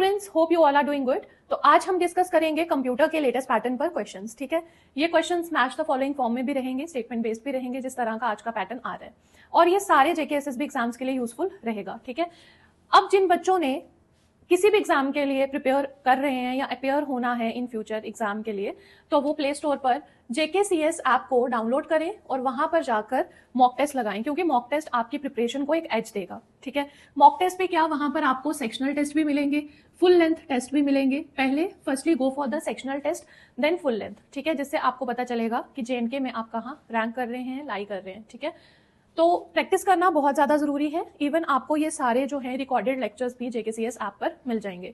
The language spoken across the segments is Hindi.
Friends, hope you all are doing good. तो आज हम डिस्कस करेंगे कंप्यूटर के लेटेस्ट पैटर्न पर क्वेश्चंस। ठीक है, ये questions match the following form में भी रहेंगे, स्टेटमेंट बेस्ड भी रहेंगे, जिस तरह का आज का पैटर्न आ रहा है, और ये सारे जेके एसएसबी एग्जाम्स के लिए यूजफुल रहेगा। ठीक है, अब जिन बच्चों ने किसी भी एग्जाम के लिए प्रिपेयर कर रहे हैं या अपेयर होना है इन फ्यूचर एग्जाम के लिए, तो वो प्ले स्टोर पर JKCS ऐप को डाउनलोड करें और वहां पर जाकर मॉक टेस्ट लगाएं, क्योंकि मॉक टेस्ट आपकी प्रिपरेशन को एक एज देगा। ठीक है, मॉक टेस्ट पे क्या, वहां पर आपको सेक्शनल टेस्ट भी मिलेंगे, फुल लेंथ टेस्ट भी मिलेंगे। पहले firstly go for the sectional test, then full length. ठीक है, जिससे आपको पता चलेगा कि JNK में आप कहाँ रैंक कर रहे हैं, लाई कर रहे हैं। ठीक है, तो प्रैक्टिस करना बहुत ज्यादा जरूरी है। इवन आपको ये सारे जो है रिकॉर्डेड लेक्चर्स भी JKCS ऐप पर मिल जाएंगे।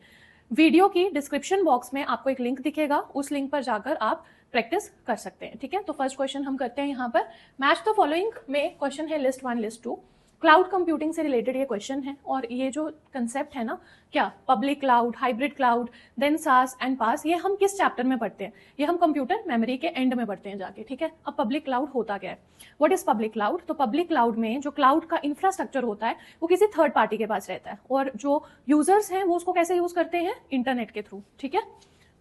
वीडियो की डिस्क्रिप्शन बॉक्स में आपको एक लिंक दिखेगा, उस लिंक पर जाकर आप प्रैक्टिस कर सकते हैं। ठीक है, तो फर्स्ट क्वेश्चन हम करते हैं यहाँ पर। मैच द फॉलोइंग में क्वेश्चन है लिस्ट 1 लिस्ट 2। क्लाउड कंप्यूटिंग से रिलेटेड ये क्वेश्चन है, और ये जो कंसेप्ट है ना, क्या public cloud, hybrid cloud, then SaaS and PaaS, ये हम किस चैप्टर में पढ़ते हैं? ये हम कंप्यूटर मेमोरी के एंड में पढ़ते हैं जाके। ठीक है, अब पब्लिक क्लाउड होता क्या है, व्हाट इज पब्लिक क्लाउड? तो पब्लिक क्लाउड में जो क्लाउड का इंफ्रास्ट्रक्चर होता है वो किसी थर्ड पार्टी के पास रहता है, और जो यूजर्स हैं वो उसको कैसे यूज करते हैं? इंटरनेट के थ्रू। ठीक है,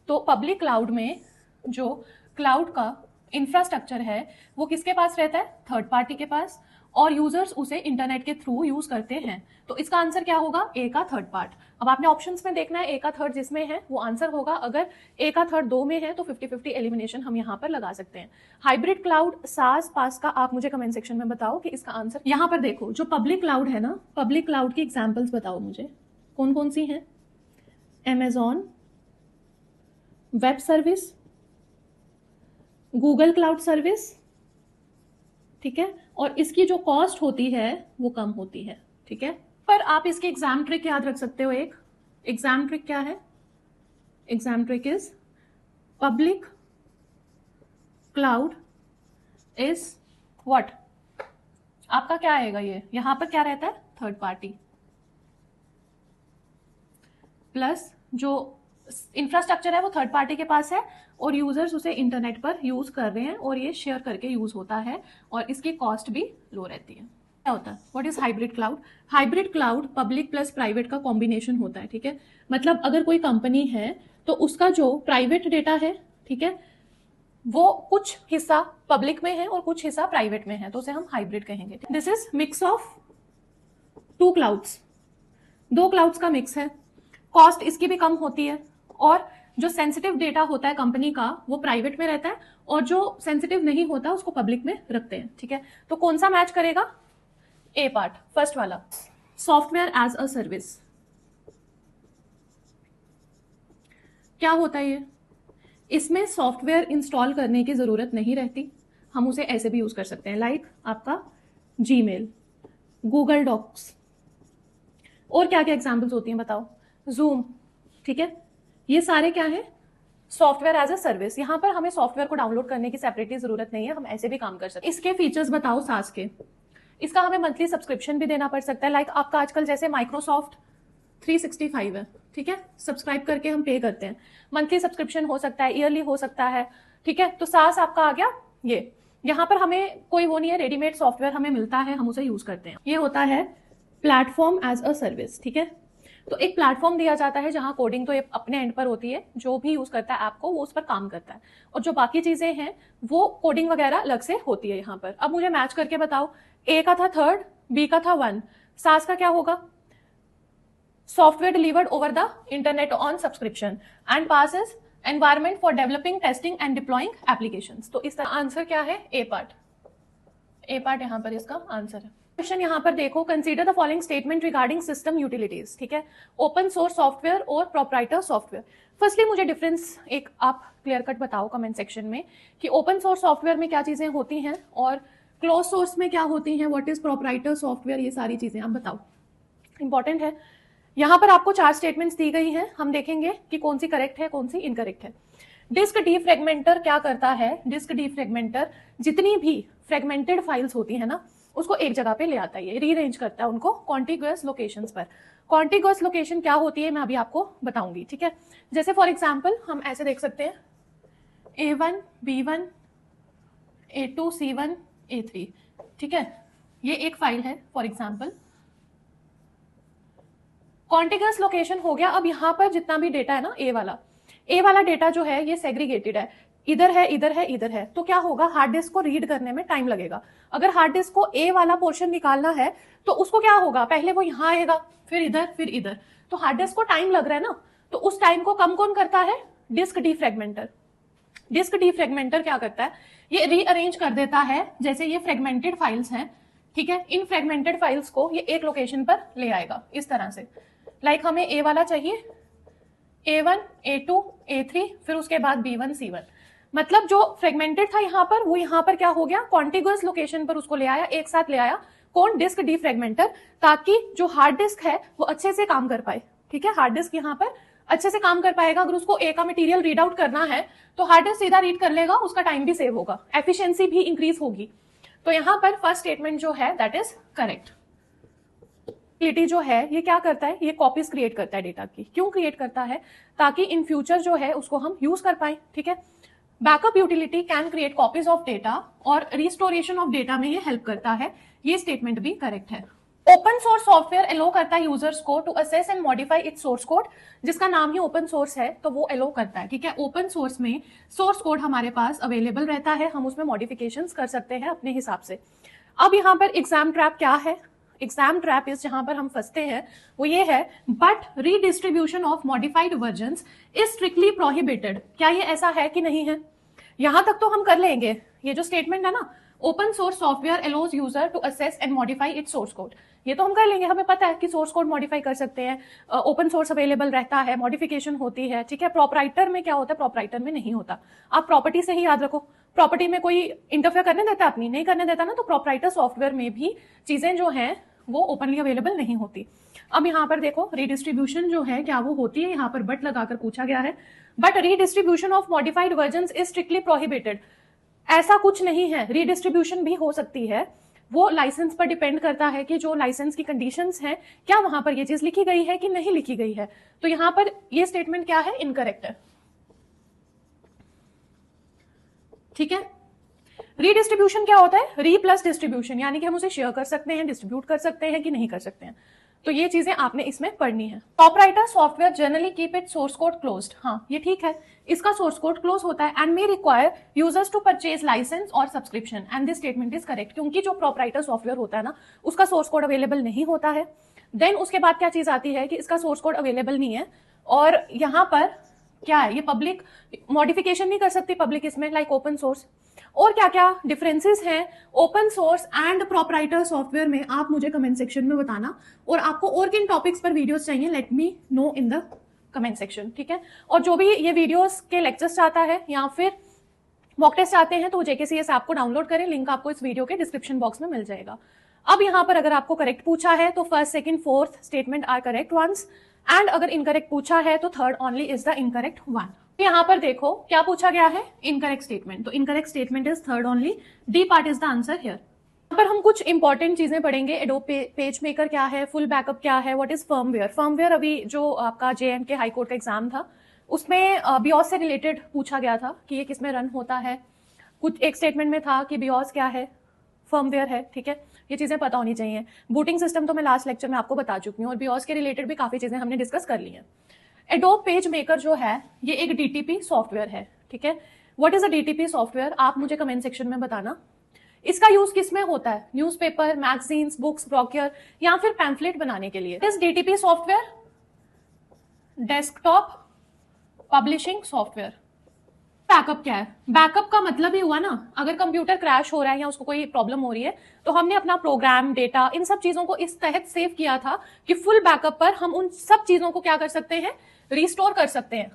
तो पब्लिक क्लाउड में जो क्लाउड का इंफ्रास्ट्रक्चर है वो किसके पास रहता है? थर्ड पार्टी के पास, और यूजर्स उसे इंटरनेट के थ्रू यूज करते हैं। तो इसका आंसर क्या होगा? ए का थर्ड पार्ट। अब आपने ऑप्शंस में देखना है ए का थर्ड जिसमें है वो आंसर होगा। अगर ए का थर्ड 2 में है तो 50-50 एलिमिनेशन हम यहाँ पर लगा सकते हैं। हाइब्रिड क्लाउड, सास, पास का आप मुझे कमेंट सेक्शन में बताओ कि इसका आंसर। यहाँ पर देखो, जो पब्लिक क्लाउड है ना, पब्लिक क्लाउड की एग्जाम्पल्स बताओ मुझे कौन कौन सी हैं? Amazon web service, Google cloud service. ठीक है, और इसकी जो कॉस्ट होती है वो कम होती है। ठीक है, पर आप इसकी एग्जाम ट्रिक याद रख सकते हो। एक एग्जाम ट्रिक क्या है? Exam trick is public cloud is what? आपका क्या आएगा? ये यहां पर क्या रहता है? थर्ड पार्टी, प्लस जो इंफ्रास्ट्रक्चर है वो थर्ड पार्टी के पास है, और यूजर्स उसे इंटरनेट पर यूज कर रहे हैं, और ये शेयर करके यूज होता है, और इसकी कॉस्ट भी लो रहती है। क्या होता है? What is hybrid cloud? Hybrid cloud public plus private का कॉम्बिनेशन होता है। ठीक है, मतलब अगर कोई कंपनी है तो उसका जो प्राइवेट डेटा है, ठीक है, वो कुछ हिस्सा पब्लिक में है और कुछ हिस्सा प्राइवेट में है, तो उसे हम हाइब्रिड कहेंगे। This is mix of 2 clouds, 2 clouds का मिक्स है। कॉस्ट इसकी भी कम होती है, और जो सेंसिटिव डेटा होता है कंपनी का वो प्राइवेट में रहता है, और जो सेंसिटिव नहीं होता उसको पब्लिक में रखते हैं। ठीक है, तो कौन सा मैच करेगा? ए पार्ट, फर्स्ट वाला। सॉफ्टवेयर एज अ सर्विस क्या होता है? ये इसमें सॉफ्टवेयर इंस्टॉल करने की जरूरत नहीं रहती, हम उसे ऐसे भी यूज कर सकते हैं, लाइक आपका जीमेल, गूगल डॉक्स, और क्या क्या एग्जाम्पल्स होती हैं बताओ? जूम। ठीक है, ये सारे क्या है? Software as a service. यहां पर हमें सॉफ्टवेयर को डाउनलोड करने की सेपरेटली जरूरत नहीं है, हम ऐसे भी काम कर सकते हैं। इसके फीचर्स बताओ सास के। इसका हमें मंथली सब्सक्रिप्शन भी देना पड़ सकता है, लाइक आपका आजकल जैसे माइक्रोसॉफ्ट 365 है। ठीक है, सब्सक्राइब करके हम पे करते हैं, मंथली सब्सक्रिप्शन हो सकता है, ईयरली हो सकता है। ठीक है, तो सास आपका आ गया। ये यहाँ पर हमें कोई वो नहीं है, रेडीमेड सॉफ्टवेयर हमें मिलता है, हम उसे यूज करते हैं। ये होता है प्लेटफॉर्म एज अ सर्विस। ठीक है, तो एक प्लेटफॉर्म दिया जाता है जहां कोडिंग तो ये अपने एंड पर होती है, जो भी यूज करता है ऐप को वो उस पर काम करता है, और जो बाकी चीजें हैं वो कोडिंग वगैरह अलग से होती है यहाँ पर। अब मुझे मैच करके बताओ, ए का था थर्ड, बी का था 1, सास का क्या होगा? Software delivered over the internet on subscription, and pass is environment for developing, testing and deploying applications. तो इस तरह आंसर क्या है? A part. ए पार्ट यहाँ पर इसका आंसर है। क्वेश्चन यहाँ पर देखो, consider the following statement regarding system utilities. ठीक है, ओपन सोर्स सॉफ्टवेयर और प्रोप्राइटर सॉफ्टवेयर। फर्स्टली मुझे डिफरेंस एक आप क्लियर कट बताओ कमेंट सेक्शन में कि ओपन सोर्स सॉफ्टवेयर में क्या चीजें होती हैं और क्लोज सोर्स में क्या होती हैं, व्हाट इज प्रोप्राइटर सॉफ्टवेयर, ये सारी चीजें आप बताओ, इंपॉर्टेंट है। यहां पर आपको 4 स्टेटमेंट्स दी गई हैं, हम देखेंगे कि कौन सी करेक्ट है कौन सी इनकरेक्ट है। डिस्क डीफ्रेगमेंटर क्या करता है? डिस्क डीफ्रेगमेंटर जितनी भी फ्रेगमेंटेड फाइल्स होती है ना उसको एक जगह पे ले आता है, रीअरेंज करता है उनको कॉन्टिग्यूअस लोकेशंस पर। कॉन्टिग्यूअस लोकेशन क्या होती है मैं अभी आपको बताऊंगी। ठीक है, जैसे फॉर एग्जांपल हम ऐसे देख सकते हैं A1 B1 A2 C1 A3। ठीक है, ये एक फाइल है फॉर एग्जांपल। कॉन्टिगस लोकेशन हो गया। अब यहाँ पर जितना भी डेटा है ना, ए वाला डेटा जो है ये सेग्रीगेटेड है, इधर है, इधर है, इधर है। तो क्या होगा, हार्ड डिस्क को रीड करने में टाइम लगेगा। अगर हार्ड डिस्क को ए वाला पोर्शन निकालना है तो उसको क्या होगा, पहले वो यहाँ आएगा, फिर इधर, फिर इधर। तो हार्ड डिस्क को टाइम लग रहा है ना, तो उस टाइम को कम कौन करता है, डिस्क डीफ्रेगमेंटर। डिस्क डीफ्रेगमेंटर क्या करता है, ये रीअरेंज कर देता है। जैसे ये फ्रेगमेंटेड फाइल्स हैं, ठीक है, इन फ्रेगमेंटेड फाइल्स को ये एक लोकेशन पर ले आएगा इस तरह से। लाइक हमें ए वाला चाहिए, A1, A2, A3, फिर उसके बाद B1, C1। मतलब जो फ्रेगमेंटेड था यहाँ पर, वो यहाँ पर क्या हो गया, कॉन्टिगुअस लोकेशन पर उसको ले आया, एक साथ ले आया। कौन, डिस्क डीफ्रेगमेंटर, ताकि जो हार्ड डिस्क है वो अच्छे से काम कर पाए। ठीक है, हार्ड डिस्क यहाँ पर अच्छे से काम कर पाएगा। अगर उसको ए का मटेरियल रीड आउट करना है तो हार्ड डिस्क सीधा रीड कर लेगा, उसका टाइम भी सेव होगा, एफिशिएंसी भी इंक्रीज होगी। तो यहाँ पर फर्स्ट स्टेटमेंट जो है दैट इज करेक्ट। यूटिलिटी जो है ये क्या करता है, ये कॉपीज क्रिएट करता है डेटा की। क्यों क्रिएट करता है, ताकि इन फ्यूचर जो है उसको हम यूज कर पाए। ठीक है, backup utility can create copies of data और रिस्टोरेशन ऑफ डेटा में ये हेल्प करता है। ये स्टेटमेंट भी करेक्ट है। ओपन सोर्स सॉफ्टवेयर एलो करता है यूजर्स को to access and modify its source code. जिसका नाम ही ओपन सोर्स है तो वो एलो करता है। ठीक है, ओपन सोर्स में सोर्स कोड हमारे पास अवेलेबल रहता है, हम उसमें मॉडिफिकेशंस कर सकते हैं अपने हिसाब से। अब यहाँ पर एग्जाम ट्रैप क्या है, एग्जाम ट्रैप इस जहां पर हम फंसते हैं वो ये है, but redistribution of modified versions is strictly prohibited. क्या ये ऐसा है कि नहीं है, यहां तक तो हम कर लेंगे। ये जो स्टेटमेंट है ना, open source software allows user to access and modify its source code, ये तो हम कर लेंगे, हमें पता है कि सोर्स कोड मॉडिफाई कर सकते हैं, ओपन सोर्स अवेलेबल रहता है, मॉडिफिकेशन होती है। ठीक है, प्रोपराइटर में क्या होता है, प्रोपराइटर में नहीं होता। आप प्रॉपर्टी से ही याद रखो, प्रॉपर्टी में कोई इंटरफेयर करने देता, अपनी नहीं करने देता ना, तो प्रोपराइटर सॉफ्टवेयर में भी चीजें जो हैं वो ओपनली अवेलेबल नहीं होती। अब यहाँ पर देखो, रीडिस्ट्रीब्यूशन जो है क्या वो होती है, यहाँ पर बट लगाकर पूछा गया है, but redistribution of modified versions is strictly prohibited. ऐसा कुछ नहीं है, रीडिस्ट्रीब्यूशन भी हो सकती है, वो लाइसेंस पर डिपेंड करता है कि जो लाइसेंस की कंडीशंस हैं क्या वहां पर ये चीज लिखी गई है कि नहीं लिखी गई है। तो यहां पर ये स्टेटमेंट क्या है, इनकरेक्ट है। ठीक है, रीडिस्ट्रीब्यूशन क्या होता है, री प्लस डिस्ट्रीब्यूशन, यानी कि हम उसे शेयर कर सकते हैं, डिस्ट्रीब्यूट कर सकते हैं कि नहीं कर सकते हैं। तो ये चीजें आपने इसमें पढ़नी है। Operator software generally keep it source code closed, हाँ ये ठीक है, इसका सोर्स कोड क्लोज होता है and may require users to purchase licence और subscription and this statement is correct. क्योंकि जो प्रोपराइटर सॉफ्टवेयर होता है ना, उसका सोर्स कोड अवेलेबल नहीं होता है। देन उसके बाद क्या चीज आती है कि इसका सोर्स कोड अवेलेबल नहीं है, और यहां पर क्या है, ये पब्लिक मॉडिफिकेशन नहीं कर सकती पब्लिक इसमें, लाइक ओपन सोर्स। और क्या क्या डिफरेंसेस हैं open source and proprietor software में, आप मुझे कमेंट सेक्शन में बताना। और आपको और किन टॉपिक्स पर वीडियोस चाहिए, let me know in the comment section. ठीक है, और जो भी ये वीडियोस के लेक्चर्स चाहता है या फिर मॉक टेस्ट चाहते हैं तो JKCS ऐप को डाउनलोड करें, लिंक आपको इस वीडियो के डिस्क्रिप्शन बॉक्स में मिल जाएगा। अब यहाँ पर अगर आपको करेक्ट पूछा है तो first, second, fourth statement are correct ones, and अगर इनकरेक्ट पूछा है तो third only is the incorrect one. यहाँ पर देखो क्या पूछा गया है, इनकरेक्ट स्टेटमेंट, तो incorrect statement is third only, D part is the answer here. यहाँ पर हम कुछ इंपॉर्टेंट चीजें पढ़ेंगे, एडोब पेज मेकर क्या है, फुल बैकअप क्या है, व्हाट इज फर्मवेयर। फर्मवेयर अभी जो आपका JNK हाई कोर्ट का एग्जाम था उसमें बियोस से रिलेटेड पूछा गया था कि ये किसमें रन होता है। कुछ एक स्टेटमेंट में था कि बियोस क्या है, फर्मवेयर है। ठीक है, ये चीजें पता होनी चाहिए। बूटिंग सिस्टम तो मैं लास्ट लेक्चर में आपको बता चुकी हूँ, और बियोस के रिलेटेड भी काफी चीजें हमने डिस्कस कर ली हैं। एडोब पेज मेकर जो है ये एक DTP सॉफ्टवेयर है। ठीक है, what is a DTP software, आप मुझे कमेंट सेक्शन में बताना। इसका यूज किसमें होता है, न्यूज़पेपर, मैगजीन्स, बुक्स, ब्रोक्योर या फिर पैम्फलेट बनाने के लिए। इस DTP software desktop publishing software. Backup क्या है, बैकअप का मतलब ही हुआ ना, अगर कंप्यूटर क्रैश हो रहा है या उसको कोई प्रॉब्लम हो रही है तो हमने अपना प्रोग्राम, डेटा, इन सब चीजों को इस तहत सेव किया था कि फुल बैकअप पर हम उन सब चीजों को क्या कर सकते हैं, रिस्टोर कर सकते हैं।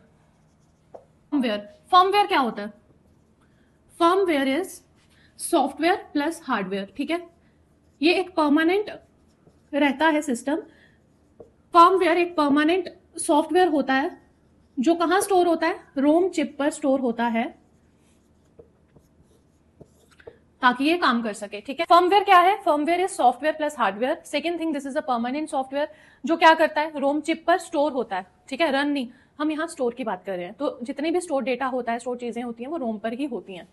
फर्मवेयर, फर्मवेयर क्या होता है, firmware is software plus hardware. ठीक है, ये एक परमानेंट रहता है सिस्टम। फर्मवेयर एक परमानेंट सॉफ्टवेयर होता है जो कहां स्टोर होता है, रोम चिप पर स्टोर होता है ताकि ये काम कर सके। ठीक है, फर्मवेयर क्या है, firmware is software plus hardware. Second thing, this is a permanent software जो क्या करता है, रोम चिप पर स्टोर होता है। ठीक है, रन नहीं, हम यहाँ स्टोर की बात कर रहे हैं। तो जितनी भी स्टोर डेटा होता है, स्टोर चीजें होती हैं वो रोम पर ही होती हैं।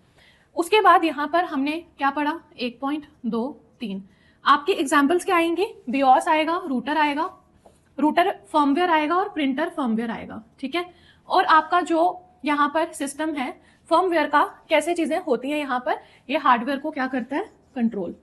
उसके बाद यहाँ पर हमने क्या पढ़ा, 1.23 आपकी एग्जाम्पल्स क्या आएंगे, बियोस आएगा, रूटर आएगा, रूटर फर्मवेयर आएगा और प्रिंटर फर्मवेयर आएगा, ठीक है। और आपका जो यहाँ पर सिस्टम है फर्मवेयर का, कैसे चीजें होती हैं यहाँ पर, ये हार्डवेयर को क्या करता है, कंट्रोल।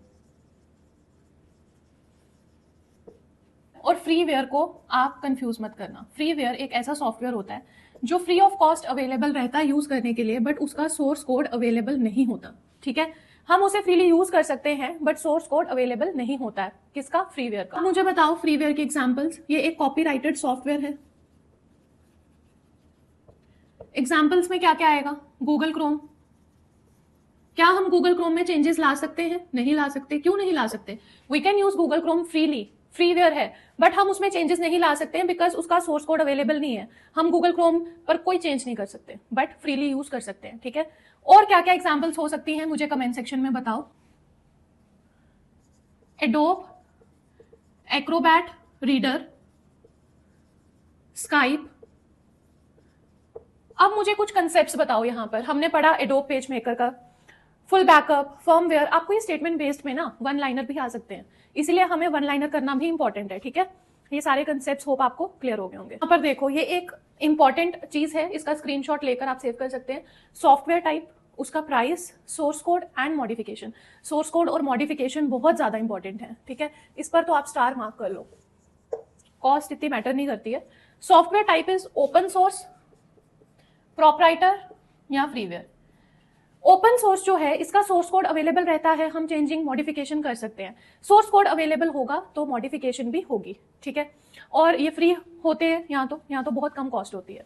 और फ्रीवेयर को आप कंफ्यूज मत करना, फ्रीवेयर एक ऐसा सॉफ्टवेयर होता है जो फ्री ऑफ कॉस्ट अवेलेबल रहता है यूज करने के लिए, बट उसका सोर्स कोड अवेलेबल नहीं होता, ठीक है। हम उसे फ्रीली यूज कर सकते हैं बट सोर्स कोड अवेलेबल नहीं होता है, किसका, फ्रीवेयर का। मुझे बताओ फ्रीवेयर के एग्जांपल्स। ये एक कॉपीराइटेड सॉफ्टवेयर है। एग्जांपल्स में क्या क्या आएगा, गूगल क्रोम। क्या हम गूगल क्रोम में चेंजेस ला सकते हैं, नहीं ला सकते। क्यों नहीं ला सकते, we can use Google Chrome freely, freeware है, बट हम उसमें चेंजेस नहीं ला सकते हैं बिकॉज उसका सोर्स कोड अवेलेबल नहीं है। हम गूगल क्रोम पर कोई चेंज नहीं कर सकते बट फ्रीली यूज कर सकते हैं, ठीक है। और क्या क्या एग्जांपल्स हो सकती हैं मुझे कमेंट सेक्शन में बताओ। Adobe, Acrobat reader, Skype. अब मुझे कुछ कंसेप्ट्स बताओ। यहां पर हमने पढ़ा एडोब पेज मेकर का, फुल बैकअप, फर्मवेयर। आपको ये स्टेटमेंट बेस्ड में ना वन लाइनर भी आ सकते हैं, इसीलिए हमें वन लाइनर करना भी इंपॉर्टेंट है, ठीक है। ये सारे कंसेप्ट्स होप आपको क्लियर हो गए होंगे। यहाँ पर देखो ये एक इंपॉर्टेंट चीज है, इसका स्क्रीनशॉट लेकर आप सेव कर सकते हैं। सॉफ्टवेयर टाइप, उसका price, source code and modification. Source code और मॉडिफिकेशन बहुत ज्यादा इंपॉर्टेंट है, ठीक है। इस पर तो आप स्टार मार्क कर लो, कॉस्ट इतनी मैटर नहीं करती है। Software type is open source, proprietor या फ्रीवेयर। ओपन सोर्स जो है इसका सोर्स कोड अवेलेबल रहता है, हम चेंजिंग मॉडिफिकेशन कर सकते हैं। सोर्स कोड अवेलेबल होगा तो मॉडिफिकेशन भी होगी, ठीक है। और ये फ्री होते हैं, यहाँ तो बहुत कम कॉस्ट होती है।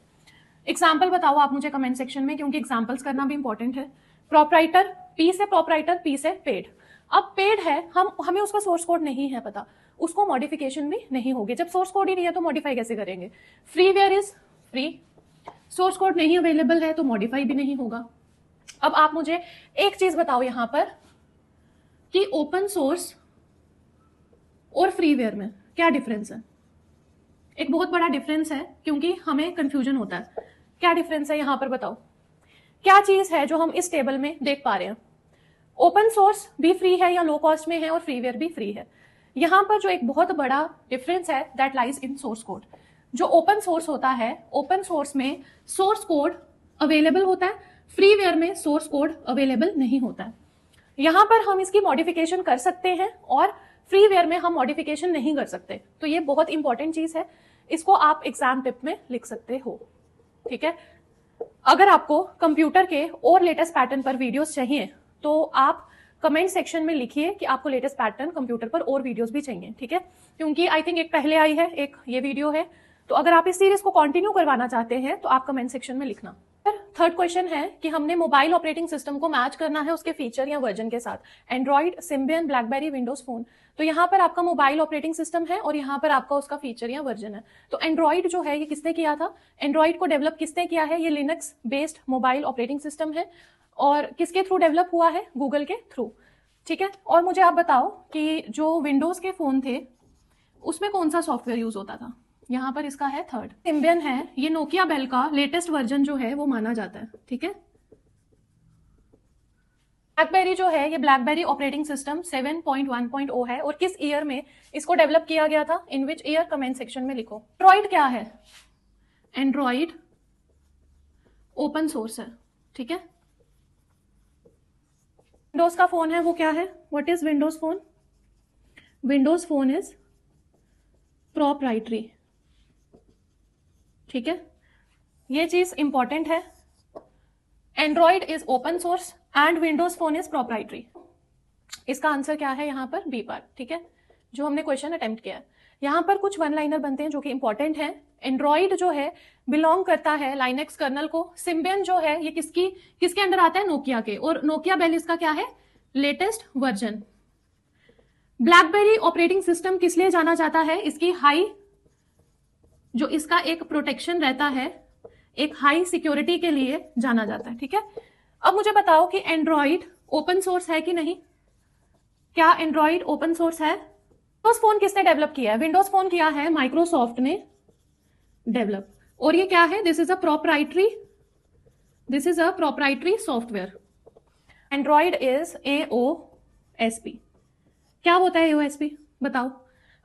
एग्जाम्पल बताओ आप मुझे कमेंट सेक्शन में, क्योंकि एग्जाम्पल्स करना भी इंपॉर्टेंट है। प्रोप्राइटर, पी से प्रोप्राइटर, पी से पेड। अब पेड है, हमें उसका सोर्स कोड नहीं है पता, उसको मॉडिफिकेशन भी नहीं होगी। जब सोर्स कोड ही नहीं है तो मॉडिफाई कैसे करेंगे। Freeware is free, source code नहीं अवेलेबल है तो मॉडिफाई भी नहीं होगा। अब आप मुझे एक चीज बताओ यहां पर कि ओपन सोर्स और फ्रीवेयर में क्या डिफरेंस है। एक बहुत बड़ा डिफरेंस है, क्योंकि हमें कंफ्यूजन होता है। क्या डिफरेंस है यहां पर बताओ, क्या चीज है जो हम इस टेबल में देख पा रहे हैं। ओपन सोर्स भी फ्री है या लो कॉस्ट में है और फ्रीवेयर भी फ्री है। यहां पर जो एक बहुत बड़ा डिफरेंस है that lies in source code. जो ओपन सोर्स होता है, ओपन सोर्स में सोर्स कोड अवेलेबल होता है, फ्रीवेयर में सोर्स कोड अवेलेबल नहीं होता है। यहां पर हम इसकी मॉडिफिकेशन कर सकते हैं और फ्रीवेयर में हम मॉडिफिकेशन नहीं कर सकते। तो ये बहुत इंपॉर्टेंट चीज है, इसको आप एग्जाम टिप में लिख सकते हो, ठीक है। अगर आपको कंप्यूटर के और लेटेस्ट पैटर्न पर वीडियोस चाहिए तो आप कमेंट सेक्शन में लिखिए कि आपको लेटेस्ट पैटर्न कंप्यूटर पर और वीडियोस भी चाहिए, ठीक है। क्योंकि आई थिंक एक पहले आई है, एक ये वीडियो है, तो अगर आप इस सीरीज को कंटिन्यू करवाना चाहते हैं तो आप कमेंट सेक्शन में लिखना। थर्ड क्वेश्चन है कि हमने मोबाइल ऑपरेटिंग सिस्टम को मैच करना है उसके फीचर या वर्जन के साथ, Android, Symbian, blackberry, Windows phone. तो यहाँ पर आपका मोबाइल ऑपरेटिंग सिस्टम है और यहाँ पर आपका उसका फीचर या वर्जन है। तो एंड्रॉइड जो है ये किसने किया था, एंड्रॉइड को डेवलप किसने किया है, ये Linux based mobile operating system है और किसके थ्रू डेवलप हुआ है, गूगल के थ्रू, ठीक है। और मुझे आप बताओ कि जो विंडोज के फोन थे उसमें कौन सा सॉफ्टवेयर यूज होता था। यहां पर इसका है थर्ड, सिम्बियन है। ये नोकिया बेल का लेटेस्ट वर्जन जो है वो माना जाता है, ठीक है। ब्लैकबेरी जो है ये ब्लैकबेरी ऑपरेटिंग सिस्टम 7.1.0 है और किस ईयर में इसको डेवलप किया गया था, इन विच ईयर, कमेंट सेक्शन में लिखो। एंड्रॉइड क्या है, एंड्रॉइड ओपन सोर्स है, ठीक है। विंडोज का फोन है वो क्या है, what is Windows phone, Windows phone is proprietary, ठीक है। ये चीज इंपॉर्टेंट है, Android is open source and Windows phone is proprietary. इसका आंसर क्या है यहाँ पर, बी पार्ट, ठीक है, जो हमने क्वेश्चन अटेम्प्ट किया है। यहाँ पर कुछ वन लाइनर बनते हैं जो कि इंपॉर्टेंट है। एंड्रॉइड जो है बिलोंग करता है लाइनेक्स कर्नल को। सिम्बियन जो है ये किसके अंडर आता है, नोकिया के, और नोकिया बेल इसका क्या है, latest version. Blackberry operating system किस लिए जाना जाता है, इसकी हाई, जो इसका एक प्रोटेक्शन रहता है, एक हाई सिक्योरिटी के लिए जाना जाता है, ठीक है। अब मुझे बताओ कि एंड्रॉइड ओपन सोर्स है कि नहीं, क्या एंड्रॉइड ओपन सोर्स है। विंडोज फोन किसने डेवलप किया है, विंडोज फोन किया है माइक्रोसॉफ्ट ने डेवलप, और ये क्या है, this is a proprietary software. Android is AOSP। क्या होता है AOSP बताओ।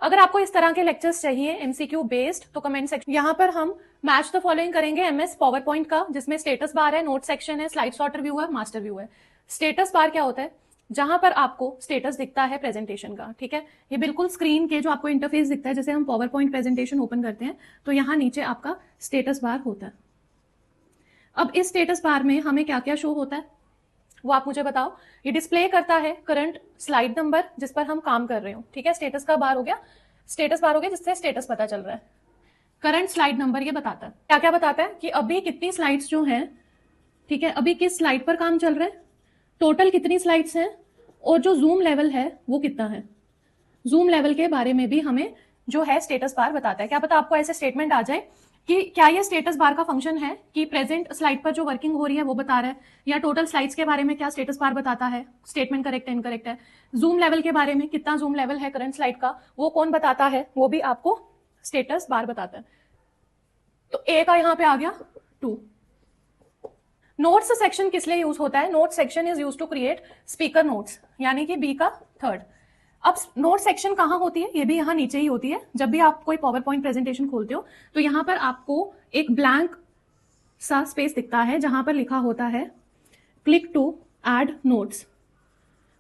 अगर आपको इस तरह के लेक्चर्स चाहिए एमसीक्यू बेस्ड तो कमेंट सेक्शन, यहाँ पर हम मैच द फॉलोइंग करेंगे एमएस पावर पॉइंट का, जिसमें स्टेटस बार है, नोट सेक्शन है, स्लाइड सॉर्टर व्यू है, मास्टर व्यू है। स्टेटस बार क्या होता है? जहां पर आपको स्टेटस दिखता है प्रेजेंटेशन का, ठीक है, ये बिल्कुल स्क्रीन के जो आपको इंटरफेस दिखता है, जैसे हम पावर पॉइंट प्रेजेंटेशन ओपन करते हैं तो यहाँ नीचे आपका स्टेटस बार होता है। अब इस स्टेटस बार में हमें क्या क्या शो होता है वो आप मुझे बताओ। ये डिस्प्ले करता है करंट स्लाइड नंबर जिस पर हम काम कर रहे हो, ठीक है, स्टेटस का बार हो गया, स्टेटस बार हो गया जिससे स्टेटस पता चल रहा है। करंट स्लाइड नंबर ये बताता है, क्या क्या बताता है कि अभी कितनी स्लाइड्स जो हैं, ठीक है, अभी किस स्लाइड पर काम चल रहा है, टोटल कितनी स्लाइड्स हैं, और जो जूम लेवल है वो कितना है। जूम लेवल के बारे में भी हमें जो है स्टेटस बार बताता है। क्या पता आपको ऐसे स्टेटमेंट आ जाए कि क्या ये स्टेटस बार का फंक्शन है कि प्रेजेंट स्लाइड पर जो वर्किंग हो रही है वो बता रहा है, या टोटल स्लाइड्स के बारे में क्या स्टेटस बार बताता है, स्टेटमेंट करेक्ट है इनकरेक्ट है। जूम लेवल के बारे में कितना जूम लेवल है करंट स्लाइड का वो कौन बताता है, वो भी आपको स्टेटस बार बताता है। तो ए का यहां पे आ गया 2। नोट्स सेक्शन किस लिए यूज होता है? Note section is use to create speaker notes, यानी कि बी का 3rd। अब नोट सेक्शन कहां होती है? ये भी यहां नीचे ही होती है। जब भी आप कोई पावर पॉइंट प्रेजेंटेशन खोलते हो तो यहां पर आपको एक ब्लैंक सा स्पेस दिखता है जहां पर लिखा होता है क्लिक टू ऐड नोट्स।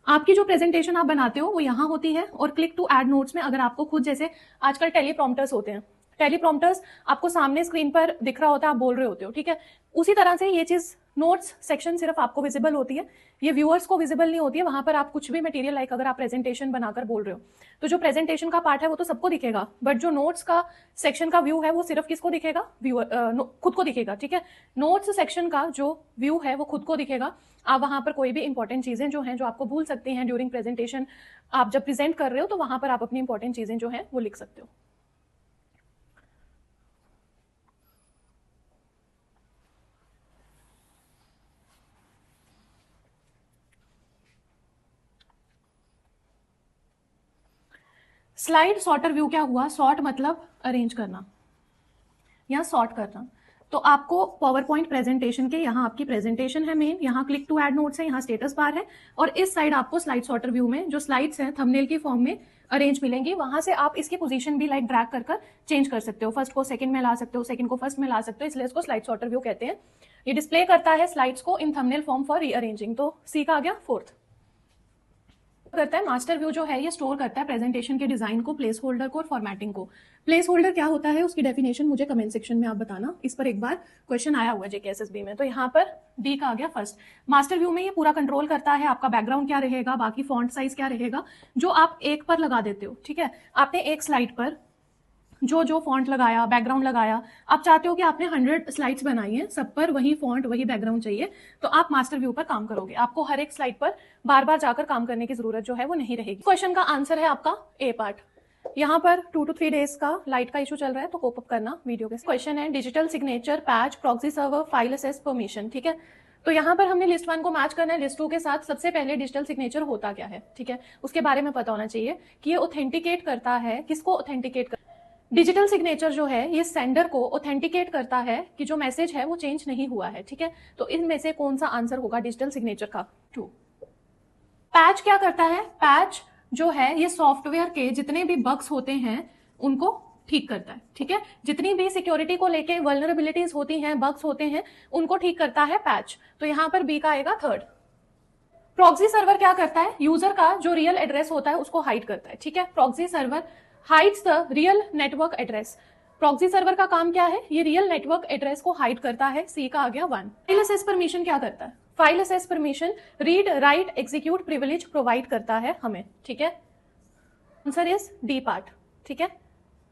आपकी जो प्रेजेंटेशन आप बनाते हो वो यहां होती है, और क्लिक टू ऐड नोट्स में अगर आपको खुद, जैसे आजकल टेलीप्रॉम्प्टर्स होते हैं, टेलीप्रॉम्प्टर्स आपको सामने स्क्रीन पर दिख रहा होता है, आप बोल रहे होते हो, ठीक है, उसी तरह से ये चीज नोट्स सेक्शन सिर्फ आपको विजिबल होती है, ये व्यूअर्स को विजिबल नहीं होती है। वहां पर आप कुछ भी मटेरियल लाइक अगर आप प्रेजेंटेशन बनाकर बोल रहे हो तो जो प्रेजेंटेशन का पार्ट है वो तो सबको दिखेगा, बट जो नोट्स का सेक्शन का व्यू है वो सिर्फ किसको दिखेगा? व्यूअर खुद को दिखेगा, ठीक है। नोट्स सेक्शन का जो व्यू है वो खुद को दिखेगा। आप वहां पर कोई भी इंपॉर्टेंट चीजें जो हैं जो आपको भूल सकती हैं ड्यूरिंग प्रेजेंटेशन, आप जब प्रेजेंट कर रहे हो तो वहां पर आप अपनी इंपॉर्टेंट चीजें जो है वो लिख सकते हो। स्लाइड सॉर्टर व्यू क्या हुआ? सॉर्ट मतलब अरेंज करना या सॉर्ट करना। तो आपको पावर पॉइंट प्रेजेंटेशन के, यहाँ आपकी प्रेजेंटेशन है मेन, यहाँ क्लिक टू ऐड नोट्स है, यहाँ स्टेटस बार है, और इस साइड आपको स्लाइड सॉर्टर व्यू में जो स्लाइड्स हैं थंबनेल की फॉर्म में अरेंज मिलेंगी। वहां से आप इसकी पोजीशन भी लाइक ड्रैग कर चेंज कर सकते हो, फर्स्ट को सेकंड में ला सकते हो, सेकंड को फर्स्ट में ला सकते हो, इसलिए इसको स्लाइड सॉर्टर व्यू कहते हैं। ये डिस्प्ले करता है स्लाइड्स को इन थंबनेल फॉर्म फॉर रीअरेंजिंग। तो सी का आ गया 4th। करता है मास्टर व्यू जो है ये स्टोर करता है प्रेजेंटेशन के डिजाइन को, प्लेस होल्डर को और फॉर्मेटिंग को। प्लेस होल्डर क्या होता है उसकी डेफिनेशन मुझे कमेंट सेक्शन में आप बताना, इस पर एक बार क्वेश्चन आया हुआ है जेकेएसएसबी में। तो यहाँ पर डी का आ गया 1st। मास्टर व्यू में ये पूरा कंट्रोल करता है आपका बैकग्राउंड क्या रहेगा, बाकी फॉन्ट साइज क्या रहेगा, जो आप एक पर लगा देते हो, ठीक है। आपने एक स्लाइड पर जो जो फॉन्ट लगाया, बैकग्राउंड लगाया, आप चाहते हो कि आपने 100 स्लाइड्स बनाई हैं, सब पर वही फॉन्ट वही बैकग्राउंड चाहिए, तो आप मास्टर व्यू पर काम करोगे। आपको हर एक स्लाइड पर बार बार जाकर काम करने की जरूरत जो है वो नहीं रहेगी। क्वेश्चन का आंसर है आपका ए पार्ट। यहाँ पर 2 to 3 डेज का लाइट का इशू चल रहा है तो कोप अप करना वीडियो के। क्वेश्चन है digital signature, patch, proxy server, file assess, permission, ठीक है। तो यहाँ पर हमने लिस्ट 1 को मैच करना है लिस्ट 2 के साथ। सबसे पहले डिजिटल सिग्नेचर होता क्या है, ठीक है, उसके बारे में पता होना चाहिए कि ये ऑथेंटिकेट करता है, किसको ऑथेंटिकेट कर। डिजिटल सिग्नेचर जो है ये सेंडर को ऑथेंटिकेट करता है कि जो मैसेज है वो चेंज नहीं हुआ है, ठीक है। तो इनमें से कौन सा आंसर होगा डिजिटल सिग्नेचर का? 2। पैच क्या करता है? पैच जो है ये सॉफ्टवेयर के जितने भी बग्स होते हैं उनको ठीक करता है, ठीक है। जितनी भी सिक्योरिटी को लेके वल्नरेबिलिटीज होती हैं, बग्स होते हैं, उनको ठीक करता है पैच। तो यहां पर बी का आएगा 3rd। प्रॉक्सी सर्वर क्या करता है? यूजर का जो रियल एड्रेस होता है उसको हाइड करता है, ठीक है। Proxy server hides the real network address. Proxy server का काम क्या है? ये रियल नेटवर्क एड्रेस को हाइड करता है। सी का आ गया 1। फाइल असेस परमिशन क्या करता है? File assess permission read, right, execute privilege provide करता है हमें, ठीक है। आंसर इज डी पार्ट, ठीक है।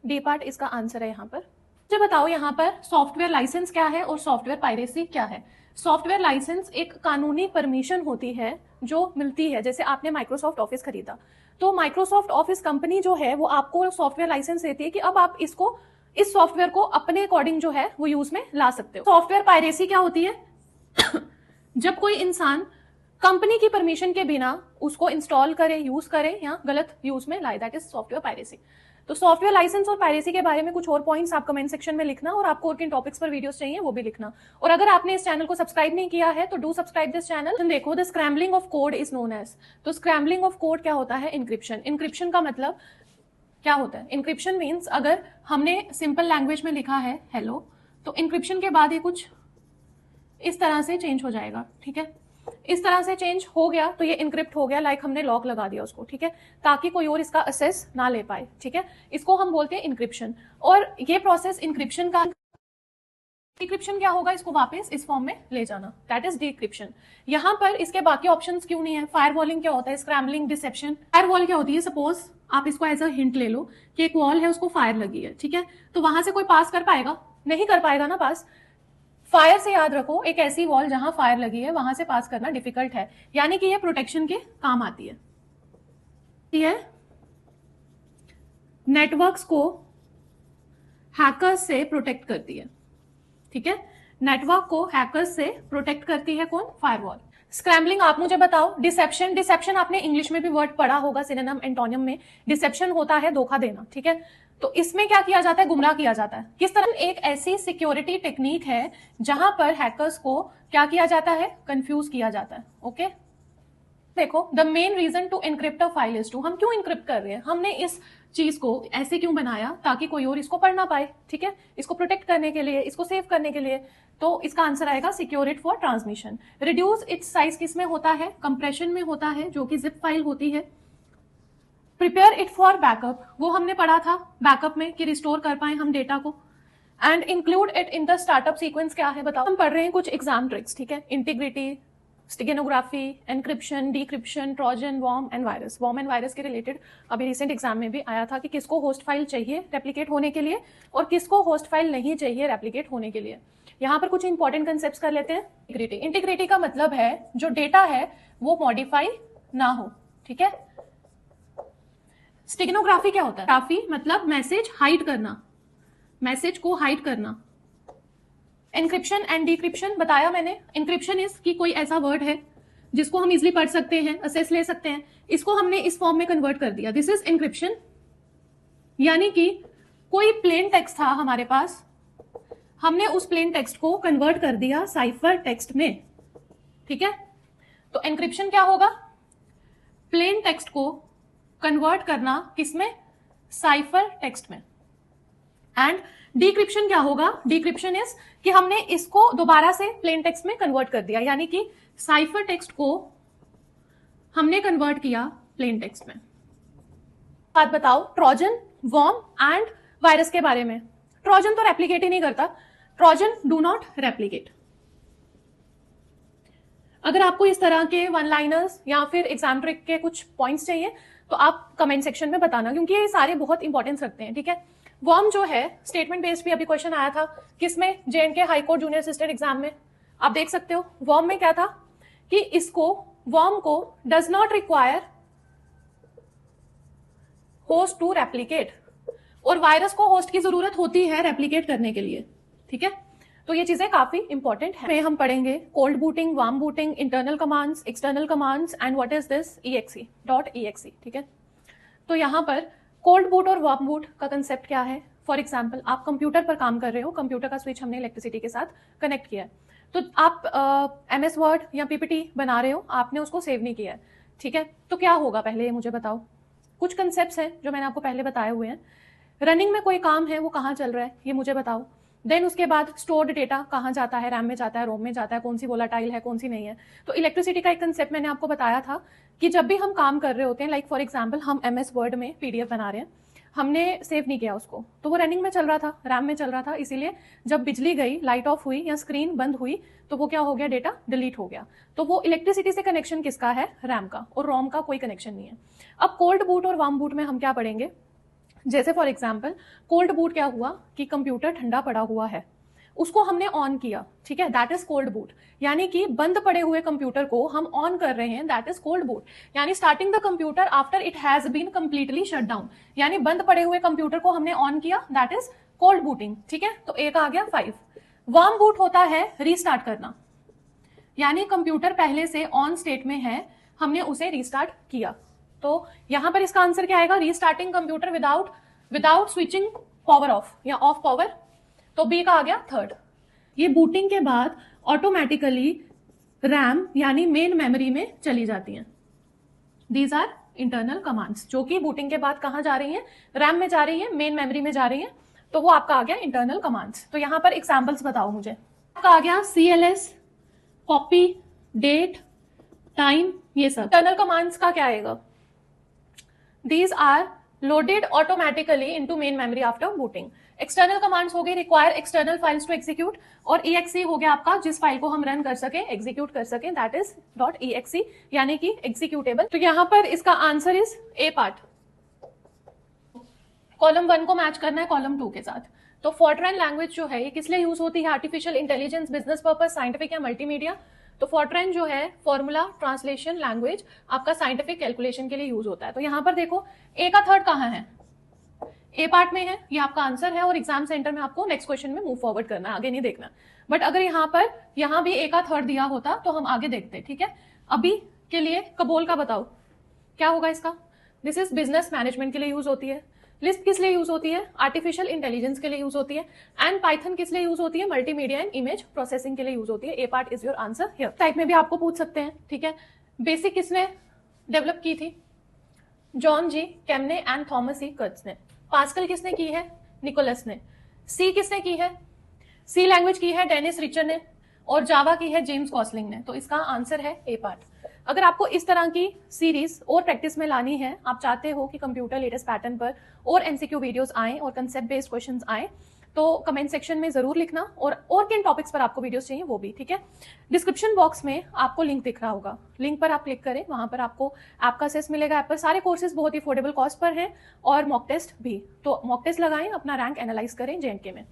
डी पार्ट इसका आंसर है यहाँ पर। मुझे बताओ यहाँ पर सॉफ्टवेयर लाइसेंस क्या है और सॉफ्टवेयर पायरेसी क्या है? सॉफ्टवेयर लाइसेंस एक कानूनी परमिशन होती है जो मिलती है, जैसे आपने माइक्रोसॉफ्ट ऑफिस खरीदा तो माइक्रोसॉफ्ट ऑफिस कंपनी जो है वो आपको सॉफ्टवेयर लाइसेंस देती है कि अब आप इसको, इस सॉफ्टवेयर को अपने अकॉर्डिंग जो है वो यूज में ला सकते हो। सॉफ्टवेयर पायरेसी क्या होती है? जब कोई इंसान कंपनी की परमिशन के बिना उसको इंस्टॉल करे, यूज करे या गलत यूज में लाए, दैट इज सॉफ्टवेयर पायरेसी। तो सॉफ्टवेयर लाइसेंस और पायरेसी के बारे में कुछ और पॉइंट्स आप कमेंट सेक्शन में लिखना, और आपको और किन टॉपिक्स पर वीडियोस चाहिए वो भी लिखना। और अगर आपने इस चैनल को सब्सक्राइब नहीं किया है तो डू सब्सक्राइब दिस चैनल। देखो, the scrambling of code is known as. तो स्क्रैम्बलिंग ऑफ कोड क्या होता है? इंक्रिप्शन। इंक्रिप्शन का मतलब क्या होता है इंक्रिप्शन मीन्स अगर हमने सिंपल लैंग्वेज में लिखा है हेलो, तो इंक्रिप्शन के बाद ये कुछ इस तरह से चेंज हो जाएगा, ठीक है। इस तरह से चेंज हो गया तो ये इनक्रिप्ट हो गया, लाइक हमने लॉक लगा दिया उसको, ठीक है, ताकि कोई और इसका असेस ना ले पाए, ठीक है। इसको हम बोलते हैं इंक्रिप्शन। और ये प्रोसेस इंक्रिप्शन का, डिक्रिप्शन क्या होगा, इसको वापस इस फॉर्म में ले जाना, दैट इज डिक्रिप्शन। यहां पर इसके बाकी ऑप्शंस क्यों नहीं है? फायरवॉलिंग क्या होता है, स्क्रैम्बलिंग, डिसेप्शन। फायरवॉल क्या होती है, सपोज आप इसको एज अ हिंट ले लो कि एक वॉल है, उसको फायर लगी है, ठीक है, तो वहां से कोई पास कर पाएगा? नहीं कर पाएगा ना पास। फायर से याद रखो, एक ऐसी वॉल जहां फायर लगी है वहां से पास करना डिफिकल्ट है, यानी कि ये प्रोटेक्शन के काम आती है। नेटवर्क्स को हैकर्स से प्रोटेक्ट करती है, ठीक है। नेटवर्क को हैकर्स से प्रोटेक्ट करती है कौन? फायरवॉल। स्क्रैम्बलिंग आप मुझे बताओ। डिसेप्शन, डिसेप्शन आपने इंग्लिश में भी वर्ड पढ़ा होगा सिनोनिम एंटोनिम में। डिसेप्शन होता है धोखा देना, ठीक है। तो इसमें क्या किया जाता है? गुमराह किया जाता है। किस तरह? एक ऐसी सिक्योरिटी टेक्निक है जहां पर हैकर्स को क्या किया जाता है? कंफ्यूज किया जाता है, ओके। देखो, the main reason to encrypt a file is to, हम क्यों इनक्रिप्ट कर रहे हैं? हमने इस चीज को ऐसे क्यों बनाया? ताकि कोई और इसको पढ़ ना पाए, ठीक है, इसको प्रोटेक्ट करने के लिए, इसको सेव करने के लिए। तो इसका आंसर आएगा secure it for transmission. Reduce it's size किस में होता है? कंप्रेशन में होता है, जो कि जिप फाइल होती है। प्रिपेयर इट फॉर बैकअप, वो हमने पढ़ा था बैकअप में कि रिस्टोर कर पाए हम डेटा को। And include it in the startup sequence क्या है बताओ? हम पढ़ रहे हैं कुछ एग्जाम ट्रिक्स, ठीक है, integrity, steganography, encryption, decryption, Trojan, worm and virus. Worm and virus के रिलेटेड अभी रिसेंट एग्जाम में भी आया था कि किसको होस्ट फाइल चाहिए रेप्लिकेट होने के लिए और किसको होस्ट फाइल नहीं चाहिए रेप्लिकेट होने के लिए। यहाँ पर कुछ इंपॉर्टेंट कंसेप्ट्स कर लेते हैं। इंटीग्रिटी, इंटीग्रिटी का मतलब है जो डेटा है वो मॉडिफाई ना हो, ठीक है। स्टिगेनोग्राफी क्या होता है? ग्राफी मतलब मैसेज हाइड करना, मैसेज को हाइड करना। एनक्रिप्शन एंड डिक्रिप्शन बताया मैंने। एनक्रिप्शन इज कि कोई ऐसा वर्ड है जिसको हम इजिली पढ़ सकते हैं, असेस ले सकते हैं, इसको हमने इस फॉर्म में कन्वर्ट कर दिया, दिस इज एनक्रिप्शन। यानी कि कोई प्लेन टेक्स्ट था हमारे पास, हमने उस प्लेन टेक्स्ट को कन्वर्ट कर दिया साइफर टेक्स्ट में, ठीक है। तो एनक्रिप्शन क्या होगा? प्लेन टेक्स्ट को कन्वर्ट करना किसमें? साइफर टेक्स्ट में। एंड डिक्रिप्शन क्या होगा? डिक्रिप्शन इज कि हमने इसको दोबारा से प्लेन टेक्स्ट में कन्वर्ट कर दिया, यानी कि साइफर टेक्स्ट को हमने कन्वर्ट किया प्लेन टेक्स्ट में। बात बताओ ट्रोजन, वॉर्म एंड वायरस के बारे में। ट्रोजन तो रेप्लिकेट ही नहीं करता, ट्रोजन डू नॉट रेप्लिकेट। अगर आपको इस तरह के वन लाइनर्स या फिर एग्जाम ट्रिक के कुछ पॉइंट्स चाहिए तो आप कमेंट सेक्शन में बताना, क्योंकि ये सारे बहुत इंपॉर्टेंस रखते हैं, ठीक है। वॉर्म जो है स्टेटमेंट बेस्ड भी अभी क्वेश्चन आया था किसमें? J&K high court junior assistant exam में। आप देख सकते हो वॉर्म में क्या था कि इसको, वॉर्म को does not require host to replicate, और वायरस को होस्ट की जरूरत होती है रेप्लिकेट करने के लिए, ठीक है। तो ये चीजें काफी इंपॉर्टेंट है। हम पढ़ेंगे cold booting, warm booting, internal commands, external commands and what is this exe.exe, ठीक है। तो यहां पर कोल्ड बूट और वार्म बूट का कंसेप्ट क्या है? फॉर एग्जाम्पल आप कंप्यूटर पर काम कर रहे हो, कंप्यूटर का स्विच हमने इलेक्ट्रिसिटी के साथ कनेक्ट किया है, तो आप MS वर्ड या PPT बना रहे हो, आपने उसको सेव नहीं किया है, ठीक है। तो क्या होगा पहले ये मुझे बताओ। कुछ कंसेप्ट्स हैं जो मैंने आपको पहले बताए हुए हैं। रनिंग में कोई काम है वो कहाँ चल रहा है ये मुझे बताओ। देन उसके बाद स्टोर्ड डेटा कहाँ जाता है? रैम में जाता है, रोम में जाता है, कौन सी वोलाटाइल है, कौन सी नहीं है। तो इलेक्ट्रिसिटी का एक कंसेप्ट मैंने आपको बताया था कि जब भी हम काम कर रहे होते हैं, लाइक फॉर एग्जांपल हम MS वर्ड में PDF बना रहे हैं, हमने सेव नहीं किया उसको, तो वो रनिंग में चल रहा था, रैम में चल रहा था, इसीलिए जब बिजली गई, लाइट ऑफ हुई या स्क्रीन बंद हुई तो वो क्या हो गया? डेटा डिलीट हो गया। तो वो इलेक्ट्रिसिटी से कनेक्शन किसका है? रैम का, और रोम का कोई कनेक्शन नहीं है। अब कोल्ड बूट और वार्म बूट में हम क्या पढ़ेंगे? जैसे फॉर एग्जाम्पल कोल्ड बूट क्या हुआ कि कंप्यूटर ठंडा पड़ा हुआ है, उसको हमने ऑन किया, ठीक है, दैट इज कोल्ड बूट। यानी कि बंद पड़े हुए कंप्यूटर को हम ऑन कर रहे हैं, दैट इज कोल्ड बूट। यानी starting the computer after it has been completely shut down, यानी बंद पड़े हुए कंप्यूटर को हमने ऑन किया, दैट इज कोल्ड बूटिंग, ठीक है। तो एक आ गया 5। वार्म बूट होता है रीस्टार्ट करना, यानी कंप्यूटर पहले से ऑन स्टेट में है, हमने उसे रीस्टार्ट किया। तो यहां पर इसका आंसर क्या आएगा? Restarting computer without switching power of या ऑफ पावर। तो बी का आ गया 3rd। ये बूटिंग के बाद ऑटोमेटिकली रैम यानी मेन मेमोरी में चली जाती हैं। दीज आर इंटरनल कमांड्स, जो कि बूटिंग के बाद कहाँ जा रही हैं, रैम में जा रही है, मेन मेमोरी में जा रही है, तो वो आपका आ गया इंटरनल कमांड्स। तो यहाँ पर एग्जाम्पल्स बताओ मुझे। आपका आ गया CLS, कॉपी, डेट, टाइम, ये सब। इंटरनल कमांड्स का क्या आएगा, these are loaded automatically into main memory after booting. External commands हो गई require external files to execute, और EXE हो गया आपका जिस फाइल को हम रन कर सके, एग्जीक्यूट कर सके, दैट इज .exe, यानी कि एग्जीक्यूटेबल। तो यहां पर इसका answer is a part. Column 1 को मैच करना है कॉलम 2 के साथ। तो फॉर्ट्रैन लैंग्वेज जो है ये किस लिए यूज होती है, artificial intelligence, business purpose, scientific या मल्टीमीडिया। तो फॉर्ट्रैन जो है फॉर्मूला ट्रांसलेशन लैंग्वेज आपका साइंटिफिक कैलकुलेशन के लिए यूज होता है। तो यहां पर देखो ए का थर्ड कहां है, ए पार्ट में है, ये आपका आंसर है, और एग्जाम सेंटर में आपको नेक्स्ट क्वेश्चन में मूव फॉरवर्ड करना है, आगे नहीं देखना। बट अगर यहाँ भी ए का थर्ड दिया होता तो हम आगे देखते, ठीक है। अभी के लिए कबोल का बताओ क्या होगा इसका, दिस इज बिजनेस मैनेजमेंट के लिए यूज होती है। लिस्प किस लिए यूज होती है, आर्टिफिशियल इंटेलिजेंस के लिए यूज होती है। एंड पाइथन किस लिए यूज होती है, मल्टीमीडिया एंड इमेज प्रोसेसिंग के लिए यूज होती है। A part is your answer here. Type में भी आपको पूछ सकते हैं, ठीक है। बेसिक किसने डेवलप की थी, जॉन जी कैमने एंड थॉमस ई कर्ट्ज ने। पास्कल किसने की है, निकोलस ने। सी किसने की है, सी लैंग्वेज की है डेनिस रिचर ने, और जावा की है जेम्स गॉसलिंग ने। तो इसका आंसर है ए पार्ट। अगर आपको इस तरह की सीरीज और प्रैक्टिस में लानी है, आप चाहते हो कि कंप्यूटर लेटेस्ट पैटर्न पर और MCQ वीडियोस आए और कंसेप्ट बेस्ड क्वेश्चंस आए, तो कमेंट सेक्शन में जरूर लिखना, और किन टॉपिक्स पर आपको वीडियोस चाहिए वो भी, ठीक है। डिस्क्रिप्शन बॉक्स में आपको लिंक दिख रहा होगा, लिंक पर आप क्लिक करें, वहां पर आपको ऐप का असेस मिलेगा। ऐप पर सारे कोर्सेज बहुत ही अफोर्डेबल कॉस्ट पर हैं, और मॉक टेस्ट भी। तो मॉक टेस्ट लगाएं, अपना रैंक एनालाइज करें JNK में।